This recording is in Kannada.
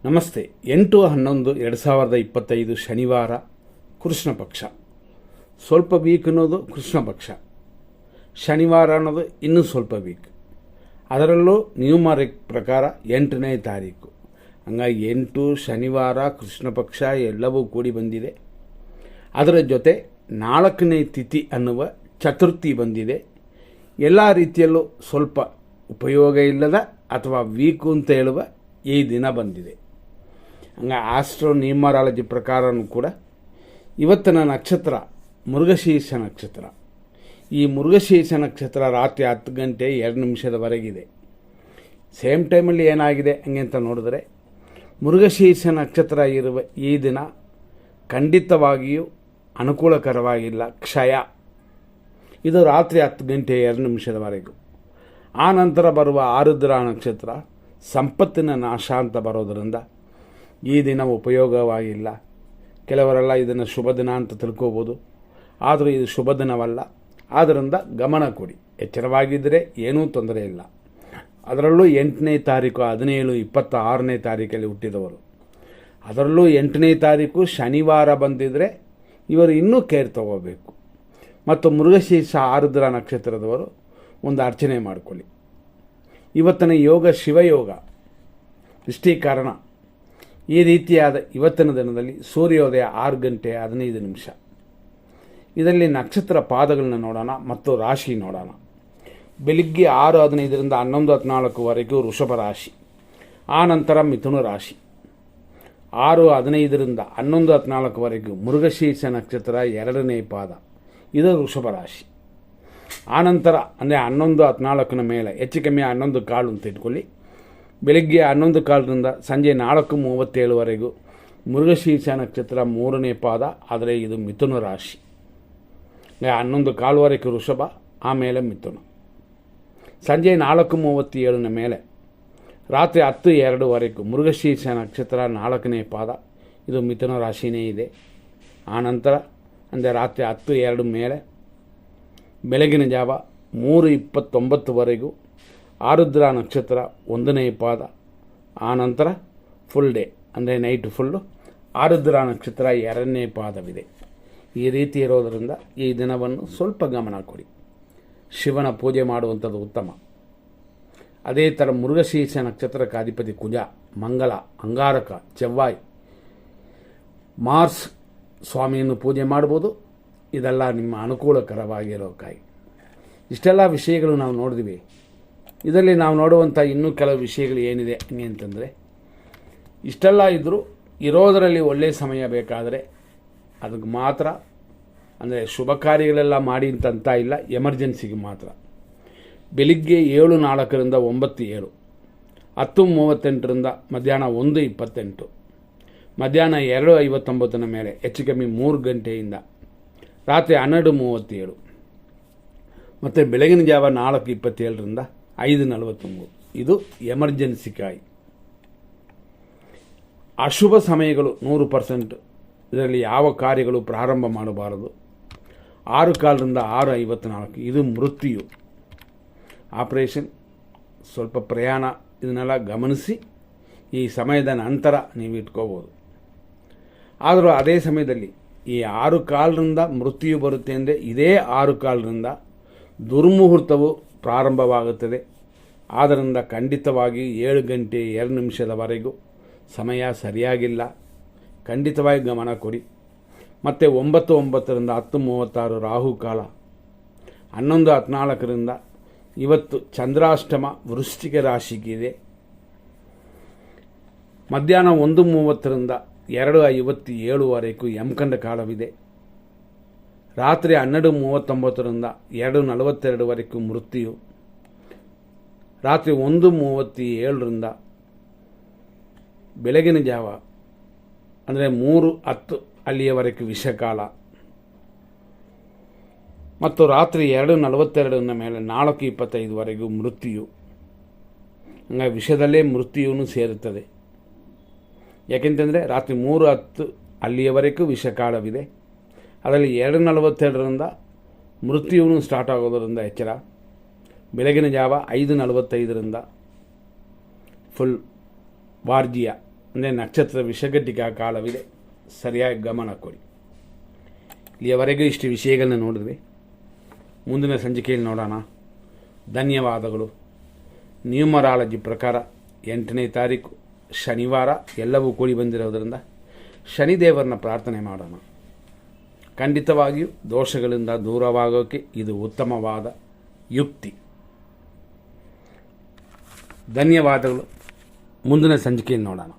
ನಮಸ್ತೆ. 8/11/2025 ಶನಿವಾರ, ಕೃಷ್ಣ ಪಕ್ಷ. ಸ್ವಲ್ಪ ವೀಕ್ ಅನ್ನೋದು ಕೃಷ್ಣ ಪಕ್ಷ, ಶನಿವಾರ ಅನ್ನೋದು ಇನ್ನೂ ಸ್ವಲ್ಪ ವೀಕ್. ಅದರಲ್ಲೂ ನ್ಯೂಮರಿಕ್ ಪ್ರಕಾರ 8ನೇ ತಾರೀಕು. ಹಂಗಾಗಿ 8 ಶನಿವಾರ, ಕೃಷ್ಣ ಪಕ್ಷ ಎಲ್ಲವೂ ಕೂಡಿ ಬಂದಿದೆ. ಅದರ ಜೊತೆ 4ನೇ ತಿಥಿ ಅನ್ನುವ ಚತುರ್ಥಿ ಬಂದಿದೆ. ಎಲ್ಲ ರೀತಿಯಲ್ಲೂ ಸ್ವಲ್ಪ ಉಪಯೋಗ ಇಲ್ಲದ ಅಥವಾ ವೀಕು ಅಂತ ಹೇಳುವ ಈ ದಿನ ಬಂದಿದೆ. ಹಂಗೆ ಆಸ್ಟ್ರೋ ನ್ಯೂಮರಾಲಜಿ ಪ್ರಕಾರನೂ ಕೂಡ ಇವತ್ತಿನ ನಕ್ಷತ್ರ ಮೃಗಶೀರ್ಷ ನಕ್ಷತ್ರ. ಈ ಮೃಗಶೀರ್ಷ ನಕ್ಷತ್ರ ರಾತ್ರಿ 10 ಗಂಟೆ 2 ನಿಮಿಷದವರೆಗಿದೆ. ಸೇಮ್ ಟೈಮಲ್ಲಿ ಏನಾಗಿದೆ ಹಂಗೆ ಅಂತ ನೋಡಿದ್ರೆ, ಮೃಗಶೀರ್ಷ ನಕ್ಷತ್ರ ಇರುವ ಈ ದಿನ ಖಂಡಿತವಾಗಿಯೂ ಅನುಕೂಲಕರವಾಗಿಲ್ಲ. ಕ್ಷಯ ಇದು ರಾತ್ರಿ 10 ಗಂಟೆ 2 ನಿಮಿಷದವರೆಗೂ. ಆ ನಂತರ ಬರುವ ಆರುದ್ರ ನಕ್ಷತ್ರ ಸಂಪತ್ತಿನ ನಾಶ ಅಂತ ಬರೋದರಿಂದ ಈ ದಿನ ಉಪಯೋಗವಾಗಿಲ್ಲ. ಕೆಲವರೆಲ್ಲ ಇದನ್ನು ಶುಭ ದಿನ ಅಂತ ತಿಳ್ಕೋಬೋದು, ಆದರೂ ಇದು ಶುಭ ದಿನವಲ್ಲ. ಆದ್ದರಿಂದ ಗಮನ ಕೊಡಿ, ಎಚ್ಚರವಾಗಿದ್ದರೆ ಏನೂ ತೊಂದರೆ ಇಲ್ಲ. ಅದರಲ್ಲೂ 8ನೇ ತಾರೀಕು 17, 26ನೇ ತಾರೀಕಲ್ಲಿ ಹುಟ್ಟಿದವರು. ಅದರಲ್ಲೂ 8ನೇ ತಾರೀಕು ಶನಿವಾರ ಬಂದಿದ್ದರೆ ಇವರು ಇನ್ನೂ ಕೇರ್ ತಗೋಬೇಕು. ಮತ್ತು ಮೃಗಶೀರ್ಷ ಆರುದ್ರ ನಕ್ಷತ್ರದವರು ಒಂದು ಅರ್ಚನೆ ಮಾಡಿಕೊಳ್ಳಿ. ಇವತ್ತಿನ ಯೋಗ ಶಿವಯೋಗ, ಇಷ್ಟೀಕರಣ. ಈ ರೀತಿಯಾದ ಇವತ್ತಿನ ದಿನದಲ್ಲಿ ಸೂರ್ಯೋದಯ 6 ಗಂಟೆ 15 ನಿಮಿಷ. ಇದರಲ್ಲಿ ನಕ್ಷತ್ರ ಪಾದಗಳನ್ನ ನೋಡೋಣ ಮತ್ತು ರಾಶಿ ನೋಡೋಣ. ಬೆಳಿಗ್ಗೆ 6:15ರಿಂದ 11:14ವರೆಗೂ ವೃಷಭ ರಾಶಿ, ಆ ನಂತರ ಮಿಥುನ ರಾಶಿ. 6:15ರಿಂದ 11:14ವರೆಗೂ ಮೃಗಶೀರ್ಷ ನಕ್ಷತ್ರ 2ನೇ ಪಾದ, ಇದು ವೃಷಭ ರಾಶಿ. ಆನಂತರ ಅಂದರೆ 11:14 ಮೇಲೆ ಹೆಚ್ಚು ಕಮ್ಮಿ 11 ಕಾಲು ಅಂತ ಇಟ್ಕೊಳ್ಳಿ. ಬೆಳಿಗ್ಗೆ 11 ಕಾಲರಿಂದ ಸಂಜೆ 4:37ವರೆಗೂ ಮೃಗಶೀರ್ಷ ನಕ್ಷತ್ರ 3ನೇ ಪಾದ, ಆದರೆ ಇದು ಮಿಥುನ ರಾಶಿ. 11 ಕಾಲುವರೆಗೂ ವೃಷಭ, ಆಮೇಲೆ ಮಿಥುನ. ಸಂಜೆ 4:37 ಮೇಲೆ ರಾತ್ರಿ 10:02ವರೆಗೂ ಮೃಗಶೀರ್ಷ ನಕ್ಷತ್ರ 4ನೇ ಪಾದ, ಇದು ಮಿಥುನ ರಾಶಿನೇ ಇದೆ. ಆನಂತರ ಅಂದರೆ ರಾತ್ರಿ 10:02 ಮೇಲೆ ಬೆಳಗಿನ ಜಾವ 3:29ವರೆಗೂ ಆರುದ್ರ ನಕ್ಷತ್ರ 1ನೇ ಪಾದ. ಆನಂತರ ಫುಲ್ ಡೇ ಅಂದರೆ ನೈಟ್ ಫುಲ್ಲು ಆರುದ್ರ ನಕ್ಷತ್ರ 2ನೇ ಪಾದವಿದೆ. ಈ ರೀತಿ ಇರೋದರಿಂದ ಈ ದಿನವನ್ನು ಸ್ವಲ್ಪ ಗಮನ ಕೊಡಿ. ಶಿವನ ಪೂಜೆ ಮಾಡುವಂಥದ್ದು ಉತ್ತಮ. ಅದೇ ಥರ ಮೃಗಶೀರ್ಷ ನಕ್ಷತ್ರಕ್ಕೆ ಅಧಿಪತಿ ಕುಜ, ಮಂಗಲ, ಅಂಗಾರಕ, ಚೆವ್ವಾಯ್, ಮಾರ್ಸ್ ಸ್ವಾಮಿಯನ್ನು ಪೂಜೆ ಮಾಡ್ಬೋದು. ಇದೆಲ್ಲ ನಿಮ್ಮ ಅನುಕೂಲಕರವಾಗಿರೋಕ್ಕಾಗಿ ಇಷ್ಟೆಲ್ಲ ವಿಷಯಗಳು ನಾವು ನೋಡಿದ್ವಿ. ಇದರಲ್ಲಿ ನಾವು ನೋಡುವಂಥ ಇನ್ನೂ ಕೆಲವು ವಿಷಯಗಳು ಏನಿದೆ ಹಂಗೆ ಅಂತಂದರೆ, ಇಷ್ಟೆಲ್ಲ ಇದ್ದರೂ ಇರೋದರಲ್ಲಿ ಒಳ್ಳೆಯ ಸಮಯ ಬೇಕಾದರೆ ಅದಕ್ಕೆ ಮಾತ್ರ, ಅಂದರೆ ಶುಭ ಕಾರ್ಯಗಳೆಲ್ಲ ಮಾಡಿ ಅಂತ ಇಲ್ಲ, ಎಮರ್ಜೆನ್ಸಿಗೆ ಮಾತ್ರ. ಬೆಳಿಗ್ಗೆ 7:04ರಿಂದ 9:07, 10:38ರಿಂದ ಮಧ್ಯಾಹ್ನ 1:28, ಮಧ್ಯಾಹ್ನ 2:59 ಮೇಲೆ ಹೆಚ್ಚು ಕಮ್ಮಿ 3 ಗಂಟೆಯಿಂದ ರಾತ್ರಿ 12:37, ಮತ್ತು ಬೆಳಗಿನ ಜಾವ 4:27ರಿಂದ 5:43. ಇದು ಎಮರ್ಜೆನ್ಸಿಗಾಗಿ. ಅಶುಭ ಸಮಯಗಳು 100%. ಇದರಲ್ಲಿ ಯಾವ ಕಾರ್ಯಗಳು ಪ್ರಾರಂಭ ಮಾಡಬಾರದು. 6:15ರಿಂದ 6:54, ಇದು ಮೃತ್ಯು. ಆಪರೇಷನ್, ಸ್ವಲ್ಪ ಪ್ರಯಾಣ, ಇದನ್ನೆಲ್ಲ ಗಮನಿಸಿ ಈ ಸಮಯದ ನಂತರ ನೀವು ಇಟ್ಕೋಬೋದು. ಆದರೂ ಅದೇ ಸಮಯದಲ್ಲಿ ಈ 6:15ರಿಂದ ಮೃತ್ಯು ಬರುತ್ತೆ ಅಂದರೆ ಇದೇ 6:15ರಿಂದ ದುರ್ಮುಹೂರ್ತವು ಪ್ರಾರಂಭವಾಗುತ್ತದೆ. ಆದ್ದರಿಂದ ಖಂಡಿತವಾಗಿ 7 ಗಂಟೆ 2 ನಿಮಿಷದವರೆಗೂ ಸಮಯ ಸರಿಯಾಗಿಲ್ಲ. ಖಂಡಿತವಾಗಿ ಗಮನ ಕೊಡಿ. ಮತ್ತು 9:09ರಿಂದ 10:36 ರಾಹುಕಾಲ, 11:14ರಿಂದ ಇವತ್ತು ಚಂದ್ರಾಷ್ಟಮ ವೃಶ್ಚಿಕ ರಾಶಿಗಿದೆ. ಮಧ್ಯಾಹ್ನ 1:30ರಿಂದ 2:57ವರೆಗೂ ಯಮಕಂಡ ಕಾಲವಿದೆ. ರಾತ್ರಿ 12:39ರಿಂದ 2:42ವರೆಗೂ ಮೃತ್ಯು. ರಾತ್ರಿ 1:37ರಿಂದ ಬೆಳಗಿನ ಜಾವ ಅಂದರೆ 3:10 ಅಲ್ಲಿಯವರೆಗೂ ವಿಷಕಾಲ. ಮತ್ತು ರಾತ್ರಿ 2:42 ಮೇಲೆ 4:25ವರೆಗೂ ಮೃತ್ಯು. ಹಂಗಾಗಿ ವಿಷದಲ್ಲೇ ಮೃತ್ಯುವನ್ನು ಸೇರುತ್ತದೆ. ಯಾಕೆಂತಂದರೆ ರಾತ್ರಿ 3:10 ಅಲ್ಲಿಯವರೆಗೂ ವಿಷಕಾಲವಿದೆ. ಅದರಲ್ಲಿ 2:42ರಿಂದ ಮೃತ್ಯುವನ್ನು ಸ್ಟಾರ್ಟ್ ಆಗೋದರಿಂದ ಎಚ್ಚರ. ಬೆಳಗಿನ ಜಾವ 5:45ರಿಂದ ಫುಲ್ ವಾರ್ಜಿಯ ಅಂದರೆ ನಕ್ಷತ್ರ ವಿಷಗಟ್ಟಿಗೆ ಆ ಕಾಲವಿದೆ. ಸರಿಯಾಗಿ ಗಮನ ಕೊಡಿ. ಇಲ್ಲಿಯವರೆಗೂ ಇಷ್ಟು ವಿಷಯಗಳನ್ನ ನೋಡಿದ್ವಿ. ಮುಂದಿನ ಸಂಚಿಕೆಯಲ್ಲಿ ನೋಡೋಣ. ಧನ್ಯವಾದಗಳು. ನ್ಯೂಮರಾಲಜಿ ಪ್ರಕಾರ 8ನೇ ತಾರೀಕು ಶನಿವಾರ ಎಲ್ಲವೂ ಕೂಡಿ ಬಂದಿರೋದರಿಂದ ಶನಿದೇವರನ್ನ ಪ್ರಾರ್ಥನೆ ಮಾಡೋಣ. ಖಂಡಿತವಾಗಿಯೂ ದೋಷಗಳಿಂದ ದೂರವಾಗೋಕ್ಕೆ ಇದು ಉತ್ತಮವಾದ ಯುಕ್ತಿ. ಧನ್ಯವಾದಗಳು. ಮುಂದಿನ ಸಂಚಿಕೆಯಲ್ಲಿ ನೋಡೋಣ.